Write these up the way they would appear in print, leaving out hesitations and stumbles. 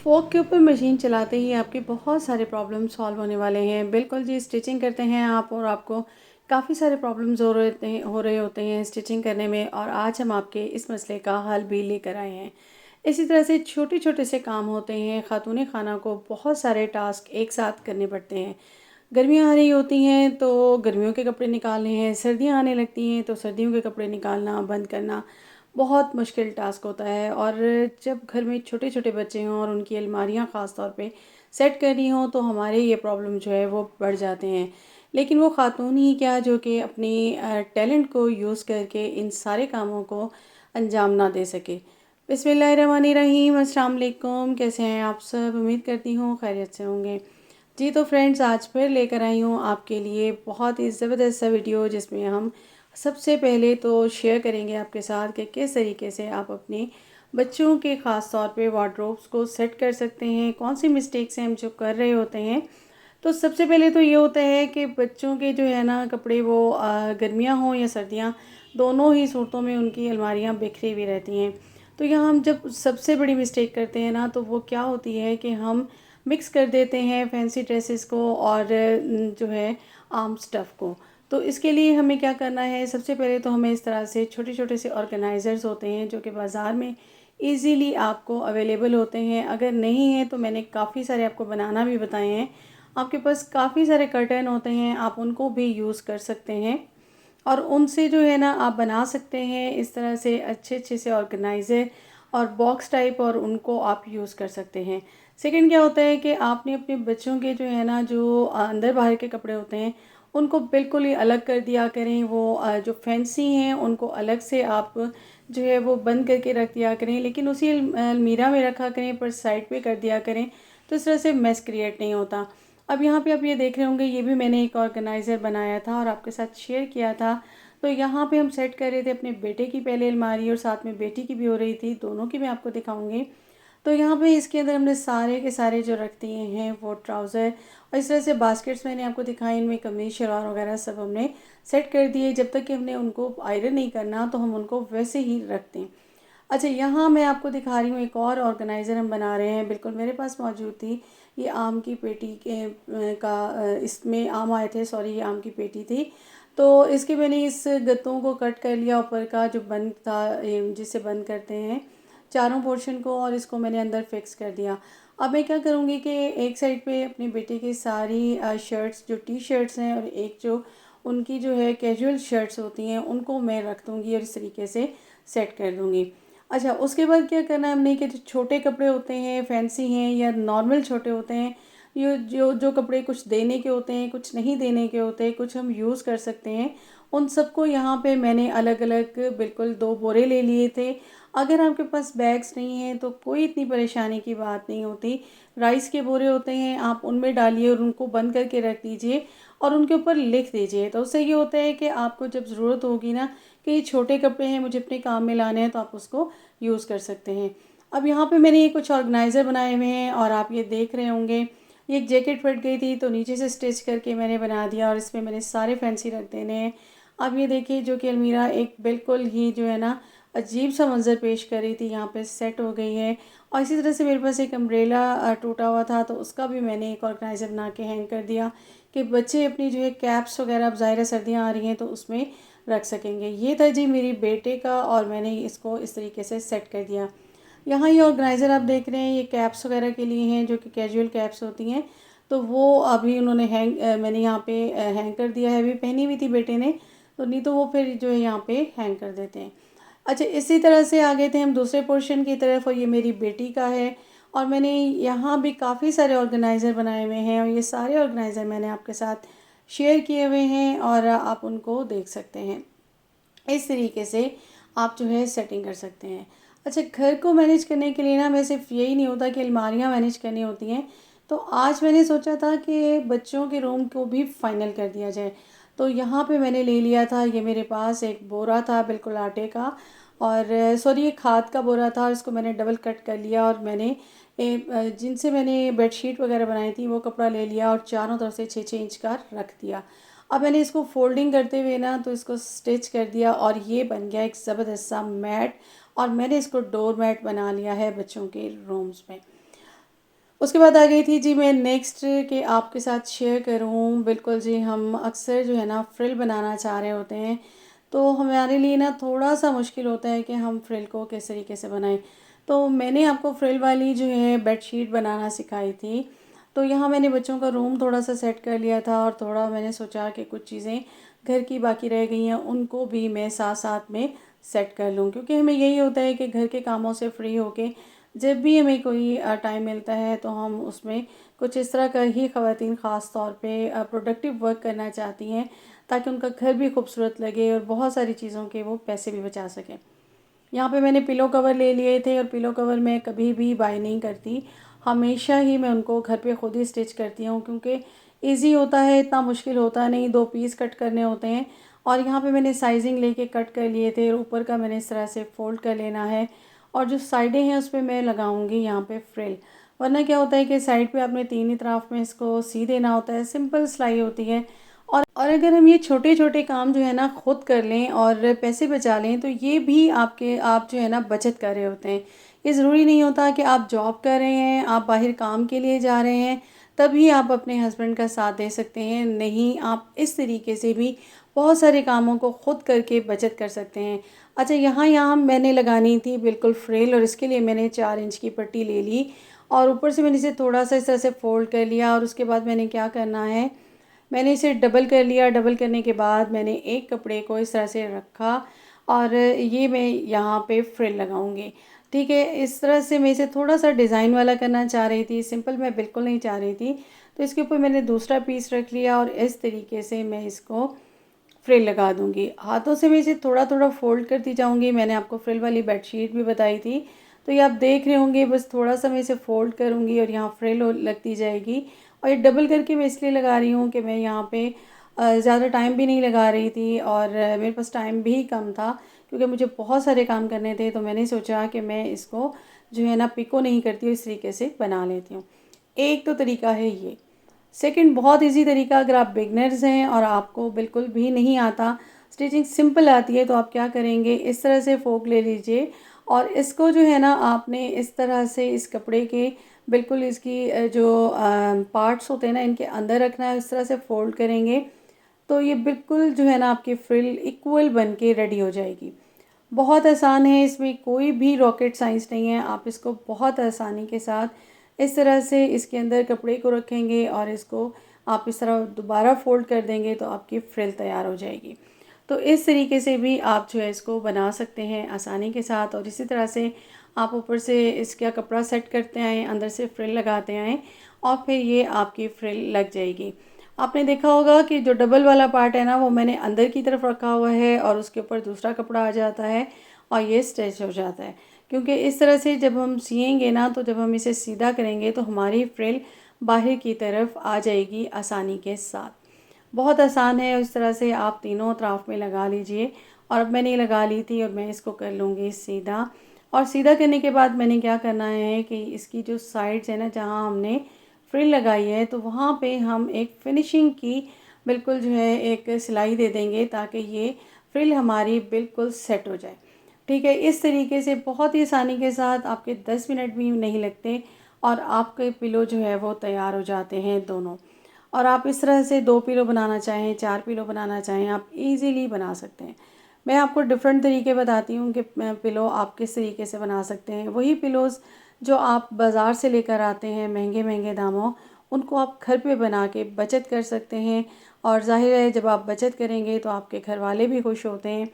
Folk के ऊपर machine चलाते ही आपके बहुत सारे प्रॉब्लम सॉल्व होने वाले हैं। बिल्कुल जी, स्टिचिंग करते हैं आप और आपको काफ़ी सारे प्रॉब्लम्स हो रहे होते हैं स्टिचिंग करने में, और आज हम आपके इस मसले का हल भी लेकर आए हैं। इसी तरह से छोटे-छोटे से काम होते हैं, खातून खाना को बहुत सारे टास्क एक साथ करने पड़ते हैं। गर्मियाँ आ रही होती हैं तो गर्मियों के कपड़े निकालने हैं, सर्दियाँ आने लगती हैं तो सर्दियों के कपड़े निकालना, बंद करना बहुत मुश्किल टास्क होता है। और जब घर में छोटे-छोटे बच्चे हों और उनकी अलमारियाँ ख़ास तौर पे सेट करनी हो तो हमारे ये प्रॉब्लम जो है वो बढ़ जाते हैं। लेकिन वो खातून ही क्या जो कि अपनी टैलेंट को यूज़ करके इन सारे कामों को अंजाम ना दे सके। बिस्मिल्लाहिर्रहमानिर्रहीम, अस्सलाम वालेकुम। कैसे हैं आप सब? उम्मीद करती हूँ खैरियत से होंगे। जी तो फ्रेंड्स, आज फिर लेकर आई हूँ आपके लिए बहुत ही ज़बरदस्त सा वीडियो, जिसमें हम सबसे पहले तो शेयर करेंगे आपके साथ कि किस तरीके से आप अपने बच्चों के ख़ास तौर पे वार्डरोब्स को सेट कर सकते हैं, कौन सी मिस्टेक्स हैं हम जो कर रहे होते हैं। तो सबसे पहले तो ये होता है कि बच्चों के जो है ना कपड़े, वो गर्मियाँ हों या सर्दियाँ, दोनों ही सूरतों में उनकी अलमारियाँ बिखरी हुई रहती हैं। तो यहाँ हम जब सबसे बड़ी मिस्टेक करते हैं ना, तो वो क्या होती है कि हम मिक्स कर देते हैं फैंसी ड्रेसेस को और जो है आर्म स्टफ़ को। तो इसके लिए हमें क्या करना है, सबसे पहले तो हमें इस तरह से छोटे-छोटे से ऑर्गेनाइज़र्स होते हैं जो कि बाज़ार में ईज़िली आपको अवेलेबल होते हैं। अगर नहीं है तो मैंने काफ़ी सारे आपको बनाना भी बताए हैं। आपके पास काफ़ी सारे कर्टन होते हैं, आप उनको भी यूज़ कर सकते हैं और उनसे जो है ना आप बना सकते हैं इस तरह से अच्छे-अच्छे से ऑर्गेनाइज़र और बॉक्स टाइप, और उनको आप यूज़ कर सकते हैं। सेकंड क्या होता है कि आपने अपने बच्चों के जो है ना, जो अंदर बाहर के कपड़े होते हैं, उनको बिल्कुल ही अलग कर दिया करें। वो जो फैंसी हैं उनको अलग से आप जो है वो बंद करके रख दिया करें, लेकिन उसी अलमीरा में रखा करें, पर साइड पे कर दिया करें, तो इस तरह से मेस क्रिएट नहीं होता। अब यहाँ पे आप ये देख रहे होंगे, ये भी मैंने एक ऑर्गेनाइज़र बनाया था और आपके साथ शेयर किया था। तो यहाँ पे हम सेट कर रहे थे अपने बेटे की पहले अलमारी, और साथ में बेटी की भी हो रही थी, दोनों की मैं आपको दिखाऊंगी। तो यहाँ पे इसके अंदर हमने सारे के सारे जो रख दिए हैं वो ट्राउज़र, और इस तरह से बास्केट्स मैंने आपको दिखाई, इनमें कमीज शलवार वगैरह सब हमने सेट कर दिए। जब तक कि हमने उनको आयरन नहीं करना तो हम उनको वैसे ही रखते हैं। अच्छा, यहाँ मैं आपको दिखा रही हूँ एक और ऑर्गेनाइज़र हम बना रहे हैं, बिल्कुल मेरे पास मौजूद थी। ये आम की पेटी के इसमें आम आए थे, सॉरी, ये आम की पेटी थी। तो इसके मैंने इस गत्तों को कट कर लिया, ऊपर का जो बंद था, जिससे बंद करते हैं चारों पोर्शन को, और इसको मैंने अंदर फिक्स कर दिया। अब मैं क्या करूँगी कि एक साइड पे अपने बेटे की सारी शर्ट्स, जो टी शर्ट्स हैं, और एक जो उनकी जो है कैजुअल शर्ट्स होती हैं, उनको मैं रख दूँगी और इस तरीके से सेट कर दूँगी। अच्छा, उसके बाद क्या करना है हमने कि जो छोटे कपड़े होते हैं, फैंसी हैं या नॉर्मल छोटे होते हैं, ये जो जो कपड़े कुछ देने के होते हैं, कुछ नहीं देने के होते हैं, कुछ हम यूज़ कर सकते हैं, उन सबको यहाँ पे मैंने अलग-अलग बिल्कुल 2 बोरे ले लिए थे। अगर आपके पास बैग्स नहीं हैं तो कोई इतनी परेशानी की बात नहीं होती। राइस के बोरे होते हैं, आप उनमें डालिए और उनको बंद करके रख दीजिए और उनके ऊपर लिख दीजिए। तो उससे ये होता है कि आपको जब ज़रूरत होगी ना कि ये छोटे कपड़े हैं, मुझे अपने काम में लाने हैं, तो आप उसको यूज़ कर सकते हैं। अब यहाँ पे मैंने ये कुछ ऑर्गेनाइज़र बनाए हुए हैं और आप ये देख रहे होंगे, ये एक जैकेट फट गई थी तो नीचे से स्टिच करके मैंने बना दिया और इसमें मैंने सारे फैंसी रख देने हैं। अब ये देखिए, जो कि अलमीरा एक बिल्कुल ही जो है ना अजीब सा मंज़र पेश कर रही थी, यहाँ पे सेट हो गई है। और इसी तरह से मेरे पास एक अम्ब्रेला टूटा हुआ था, तो उसका भी मैंने एक ऑर्गेनाइज़र बना के हैंग कर दिया कि बच्चे अपनी जो है कैप्स वगैरह, अब ज़ाहिर है सर्दियाँ आ रही हैं तो उसमें रख सकेंगे। ये था जी मेरी बेटे का, और मैंने इसको इस तरीके से सेट कर दिया। यहाँ ये ऑर्गेनाइज़र आप देख रहे हैं, ये कैप्स वगैरह के लिए हैं, जो कि कैजुअल कैप्स होती हैं। तो वो अभी उन्होंने मैंने यहाँ पे हैंग कर दिया है। अभी पहनी हुई थी बेटे ने, तो नहीं तो वो फिर जो है यहाँ पे हैंग कर देते हैं। अच्छा, इसी तरह से आ गए थे हम दूसरे पोर्शन की तरफ, और ये मेरी बेटी का है। और मैंने यहाँ भी काफ़ी सारे ऑर्गेनाइज़र बनाए हुए हैं, और ये सारे ऑर्गेनाइज़र मैंने आपके साथ शेयर किए हुए हैं और आप उनको देख सकते हैं। इस तरीके से आप जो है सेटिंग कर सकते हैं। अच्छा, घर को मैनेज करने के लिए ना मैं सिर्फ यही नहीं होता कि अलमारियाँ मैनेज करनी होती हैं। तो आज मैंने सोचा था कि बच्चों के रूम को भी फाइनल कर दिया जाए। तो यहाँ पे मैंने ले लिया था, ये मेरे पास एक बोरा था बिल्कुल आटे का, और सॉरी, ये खाद का बोरा था, और इसको मैंने डबल कट कर लिया, और मैंने जिनसे मैंने बेडशीट वगैरह बनाई थी वो कपड़ा ले लिया और चारों तरफ से 6-6 इंच का रख दिया। अब मैंने इसको फोल्डिंग करते हुए ना तो इसको स्टिच कर दिया, और ये बन गया एक ज़बरदस्त सा मैट, और मैंने इसको डोर मैट बना लिया है बच्चों के रूम्स में। उसके बाद आ गई थी जी मैं नेक्स्ट कि आपके साथ शेयर करूं। बिल्कुल जी, हम अक्सर जो है ना फ्रिल बनाना चाह रहे होते हैं, तो हमारे लिए ना थोड़ा सा मुश्किल होता है कि हम फ्रिल को किस तरीके से बनाएं। तो मैंने आपको फ्रिल वाली जो है बेडशीट बनाना सिखाई थी। तो यहाँ मैंने बच्चों का रूम थोड़ा सा सेट कर लिया था और थोड़ा मैंने सोचा कि कुछ चीज़ें घर की बाकी रह गई हैं उनको भी मैं साथ साथ में सेट कर लूँ, क्योंकि हमें यही होता है कि घर के कामों से फ्री होके जब भी हमें कोई टाइम मिलता है तो हम उसमें कुछ इस तरह का ही ख़वातीन ख़ास तौर पे प्रोडक्टिव वर्क करना चाहती हैं, ताकि उनका घर भी खूबसूरत लगे और बहुत सारी चीज़ों के वो पैसे भी बचा सकें। यहाँ पे मैंने पिलो कवर ले लिए थे और पिलो कवर मैं कभी भी बाय नहीं करती, हमेशा ही मैं उनको घर पे खुद ही स्टिच करती हूँ, क्योंकि इजी होता है, इतना मुश्किल होता नहीं, 2 पीस कट करने होते हैं। और यहाँ पे मैंने साइजिंग लेके कट कर लिए थे और ऊपर का मैंने इस तरह से फ़ोल्ड कर लेना है और जो साइडें हैं उस पे मैं लगाऊंगी यहाँ पे फ्रिल। वरना क्या होता है कि साइड पे आपने तीन ही तरफ में इसको सी देना होता है, सिंपल सिलाई होती है। और अगर हम ये छोटे छोटे काम जो है ना खुद कर लें और पैसे बचा लें, तो ये भी आप जो है ना बचत कर रहे होते हैं। ये ज़रूरी नहीं होता कि आप जॉब कर रहे हैं, आप बाहर काम के लिए जा रहे हैं तभी आप अपने हस्बैंड का साथ दे सकते हैं। नहीं, आप इस तरीके से भी बहुत सारे कामों को खुद करके बचत कर सकते हैं। अच्छा, यहाँ यहाँ मैंने लगानी थी बिल्कुल फ्रिल, और इसके लिए मैंने 4 इंच की पट्टी ले ली और ऊपर से मैंने इसे थोड़ा सा इस तरह से फ़ोल्ड कर लिया। और उसके बाद मैंने क्या करना है, मैंने इसे डबल कर लिया। डबल करने के बाद मैंने एक कपड़े को इस तरह से रखा और ये मैं यहाँ पे फ्रिल लगाऊंगी। ठीक है, इस तरह से मैं इसे थोड़ा सा डिज़ाइन वाला करना चाह रही थी, सिंपल मैं बिल्कुल नहीं चाह रही थी। तो इसके ऊपर मैंने दूसरा पीस रख लिया और इस तरीके से मैं इसको फ्रिल लगा दूंगी। हाथों से मैं इसे थोड़ा थोड़ा फोल्ड करती जाऊंगी। मैंने आपको फ्रिल वाली बेडशीट भी बताई थी, तो ये आप देख रहे होंगे, बस थोड़ा सा मैं इसे फोल्ड करूंगी और यहाँ फ्रिल लगती जाएगी। और ये डबल करके मैं इसलिए लगा रही हूँ कि मैं यहाँ पे ज़्यादा टाइम भी नहीं लगा रही थी और मेरे पास टाइम भी कम था, क्योंकि मुझे बहुत सारे काम करने थे। तो मैंने सोचा कि मैं इसको जो है ना पिको नहीं करती हूँ, इस तरीके से बना लेती हूँ। एक तो तरीका है ये। सेकंड बहुत इजी तरीका, अगर आप बिगनर्स हैं और आपको बिल्कुल भी नहीं आता, स्टिचिंग सिंपल आती है, तो आप क्या करेंगे, इस तरह से फोक ले लीजिए और इसको जो है ना आपने इस तरह से इस कपड़े के बिल्कुल इसकी जो पार्ट्स होते हैं ना इनके अंदर रखना है। इस तरह से फोल्ड करेंगे तो ये बिल्कुल जो है ना आपकी फ्रिल इक्वल बन के रेडी हो जाएगी। बहुत आसान है, इसमें कोई भी रॉकेट साइंस नहीं है। आप इसको बहुत आसानी के साथ इस तरह से इसके अंदर कपड़े को रखेंगे और इसको आप इस तरह दोबारा फोल्ड कर देंगे तो आपकी फ्रिल तैयार हो जाएगी। तो इस तरीके से भी आप जो है इसको बना सकते हैं आसानी के साथ। और इसी तरह से आप ऊपर से इसका कपड़ा सेट करते आएँ, अंदर से फ्रिल लगाते आएँ और फिर ये आपकी फ्रिल लग जाएगी। आपने देखा होगा कि जो डबल वाला पार्ट है ना वो मैंने अंदर की तरफ रखा हुआ है और उसके ऊपर दूसरा कपड़ा आ जाता है और ये स्ट्रेच हो जाता है। क्योंकि इस तरह से जब हम सिएंगे ना, तो जब हम इसे सीधा करेंगे तो हमारी फ्रिल बाहर की तरफ आ जाएगी आसानी के साथ। बहुत आसान है, इस तरह से आप तीनों तरफ में लगा लीजिए। और अब मैंने लगा ली थी और मैं इसको कर लूँगी सीधा। और सीधा करने के बाद मैंने क्या करना है कि इसकी जो साइड्स है ना, जहाँ हमने फ्रिल लगाई है, तो वहाँ पे हम एक फिनिशिंग की बिल्कुल जो है एक सिलाई दे देंगे, ताकि ये फ्रिल हमारी बिल्कुल सेट हो जाए। ठीक है, इस तरीके से बहुत ही आसानी के साथ आपके 10 मिनट भी नहीं लगते और आपके पिलो जो है वो तैयार हो जाते हैं दोनों। और आप इस तरह से 2 पिलो बनाना चाहें, 4 पिलो बनाना चाहें, आप इजीली बना सकते हैं। मैं आपको डिफरेंट तरीके बताती हूँ कि पिलो आप किस तरीके से बना सकते हैं। वही पिलोज़ जो आप बाज़ार से लेकर आते हैं महंगे महंगे दामों, उनको आप घर पे बना के बचत कर सकते हैं। और ज़ाहिर है जब आप बचत करेंगे तो आपके घर वाले भी खुश होते हैं।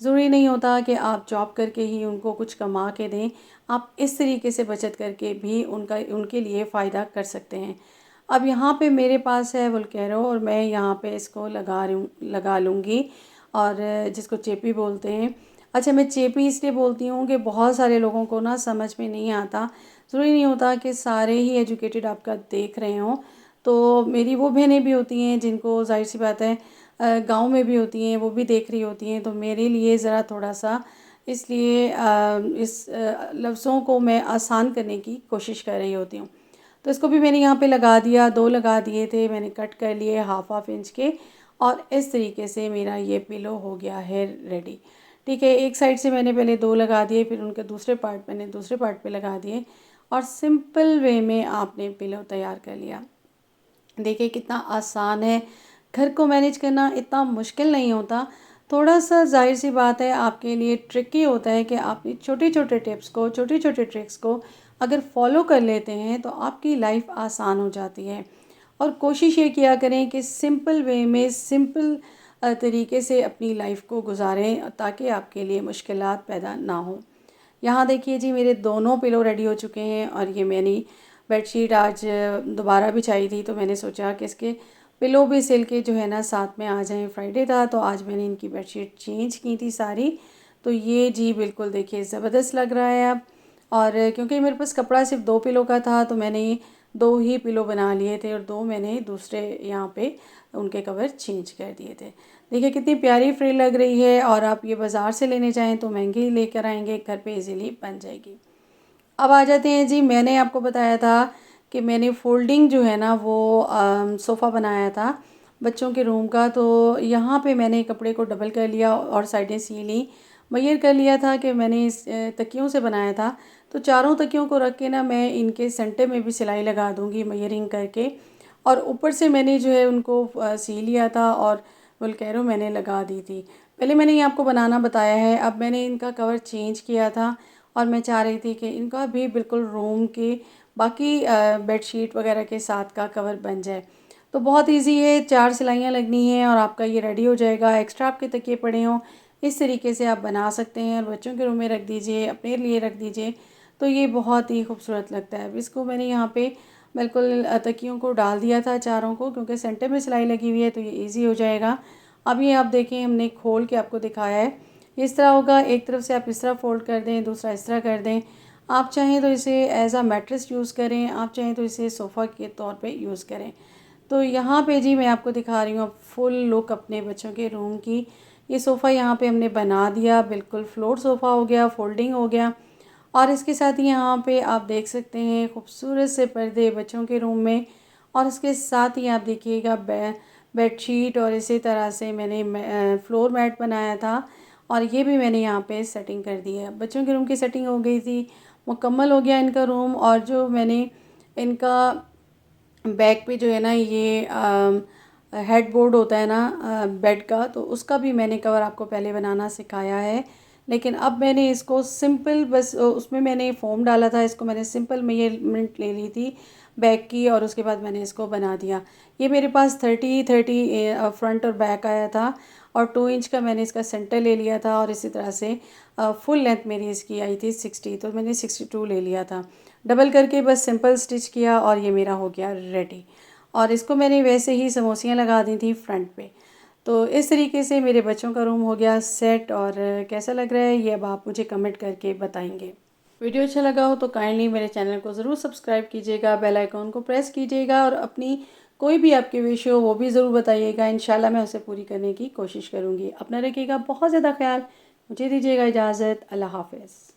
ज़रूरी नहीं होता कि आप जॉब करके ही उनको कुछ कमा के दें, आप इस तरीके से बचत करके भी उनके लिए फ़ायदा कर सकते हैं। अब यहाँ पे मेरे पास है वोल्केरो और मैं यहाँ पे इसको लगा लूँगी, और जिसको चेपी बोलते हैं। अच्छा, मैं चेपी इसलिए बोलती हूँ कि बहुत सारे लोगों को ना समझ में नहीं आता। ज़रूरी नहीं होता कि सारे ही एजुकेटेड आपका देख रहे हों। तो मेरी वो बहनें भी होती हैं जिनको ज़ाहिर सी बात है गांव में भी होती हैं, वो भी देख रही होती हैं। तो मेरे लिए ज़रा थोड़ा सा इसलिए इस लफ्ज़ों को मैं आसान करने की कोशिश कर रही होती हूँ। तो इसको भी मैंने यहाँ पे लगा दिया, 2 लगा दिए थे मैंने, कट कर लिए हाफ हाफ इंच के। और इस तरीके से मेरा ये पिलो हो गया है रेडी। ठीक है, एक साइड से मैंने पहले 2 लगा दिए, फिर उनके दूसरे पार्ट मैंने दूसरे पार्ट पे लगा दिए और सिंपल वे में आपने पिलो तैयार कर लिया। देखिए कितना आसान है, घर को मैनेज करना इतना मुश्किल नहीं होता। थोड़ा सा ज़ाहिर सी बात है आपके लिए ट्रिकी होता है कि आपने छोटे छोटे टिप्स को, छोटे छोटे ट्रिक्स को अगर फॉलो कर लेते हैं तो आपकी लाइफ आसान हो जाती है। और कोशिश ये किया करें कि सिंपल वे में, सिंपल तरीके से अपनी लाइफ को गुजारें ताकि आपके लिए मुश्किलात पैदा ना हो। यहाँ देखिए जी, मेरे दोनों पिलो रेडी हो चुके हैं और ये मैंने बेडशीट आज दोबारा बिछाई थी, तो मैंने सोचा कि इसके पिलो भी सिल के जो है ना साथ में आ जाएं। फ्राइडे था तो आज मैंने इनकी बेडशीट चेंज की थी सारी। तो ये जी बिल्कुल देखिए ज़बरदस्त लग रहा है अब। और क्योंकि मेरे पास कपड़ा सिर्फ 2 पिलो का था तो मैंने 2 ही पिलो बना लिए थे और 2 मैंने दूसरे यहाँ पे उनके कवर चेंज कर दिए थे। देखिए कितनी प्यारी फ्रिल लग रही है और आप ये बाज़ार से लेने जाएँ तो महंगी लेकर आएँगे, घर पे इजीली बन जाएगी। अब आ जाते हैं जी, मैंने आपको बताया था कि मैंने फ़ोल्डिंग जो है ना वो सोफ़ा बनाया था बच्चों के रूम का। तो यहाँ पे मैंने कपड़े को डबल कर लिया और साइडें सी ली। मेजर कर लिया था कि मैंने इस तकियों से बनाया था, तो चारों तकियों को रख के ना मैं इनके सेंटर में भी सिलाई लगा दूँगी मेजरिंग करके। और ऊपर से मैंने जो है उनको सी लिया था और वोल्केरो मैंने लगा दी थी। पहले मैंने ये आपको बनाना बताया है। अब मैंने इनका कवर चेंज किया था और मैं चाह रही थी कि इनका भी बिल्कुल रूम के बाकी बेडशीट वगैरह के साथ का कवर बन जाए। तो बहुत इजी है, 4 सिलाइयाँ लगनी हैं और आपका ये रेडी हो जाएगा। एक्स्ट्रा आपके तकिए पड़े हों, इस तरीके से आप बना सकते हैं और बच्चों के रूम में रख दीजिए, अपने लिए रख दीजिए, तो ये बहुत ही खूबसूरत लगता है। अब इसको मैंने यहाँ पे बिल्कुल तकियों को डाल दिया था चारों को, क्योंकि सेंटर में सिलाई लगी हुई है तो ये ईज़ी हो जाएगा। अब ये आप देखें, हमने खोल के आपको दिखाया है। इस तरह होगा, एक तरफ से आप इस तरह फ़ोल्ड कर दें, दूसरा इस तरह कर दें। आप चाहें तो इसे एज़ अ मैट्रेस यूज़ करें, आप चाहें तो इसे सोफ़ा के तौर पे यूज़ करें। तो यहाँ पे जी मैं आपको दिखा रही हूँ अब फुल लुक अपने बच्चों के रूम की। ये सोफ़ा यहाँ पे हमने बना दिया, बिल्कुल फ्लोर सोफ़ा हो गया, फोल्डिंग हो गया। और इसके साथ ही यहाँ पे आप देख सकते हैं खूबसूरत से पर्दे बच्चों के रूम में। और इसके साथ ही आप देखिएगा बेडशीट और इसी तरह से मैंने फ्लोर मैट बनाया था और ये भी मैंने यहाँ पे सेटिंग कर दी है। बच्चों के रूम की सेटिंग हो गई थी, मुकम्मल हो गया इनका रूम। और जो मैंने इनका बैक पे जो है ना ये हेड बोर्ड होता है ना बेड का, तो उसका भी मैंने कवर आपको पहले बनाना सिखाया है। लेकिन अब मैंने इसको सिंपल बस उसमें मैंने फ़ोम डाला था, इसको मैंने सिंपल मेजरमेंट ले ली थी बैक की और उसके बाद मैंने इसको बना दिया। ये मेरे पास 30-30 फ्रंट और बैक आया था और 2 इंच का मैंने इसका सेंटर ले लिया था और इसी तरह से फुल लेंथ मेरी इसकी आई थी 60, तो मैंने 62 ले लिया था। डबल करके बस सिंपल स्टिच किया और ये मेरा हो गया रेडी। और इसको मैंने वैसे ही समोसियाँ लगा दी थी फ्रंट पे। तो इस तरीके से मेरे बच्चों का रूम हो गया सेट। और कैसा लग रहा है ये अब आप मुझे कमेंट करके बताएंगे। वीडियो अच्छा लगा हो तो काइंडली मेरे चैनल को ज़रूर सब्सक्राइब कीजिएगा, बेल आइकॉन को प्रेस कीजिएगा और अपनी कोई भी आपकी विश हो वो भी ज़रूर बताइएगा। इंशाल्लाह मैं उसे पूरी करने की कोशिश करूँगी। अपना रखिएगा बहुत ज़्यादा ख्याल। मुझे दीजिएगा इजाज़त। अल्लाह हाफ़िज़।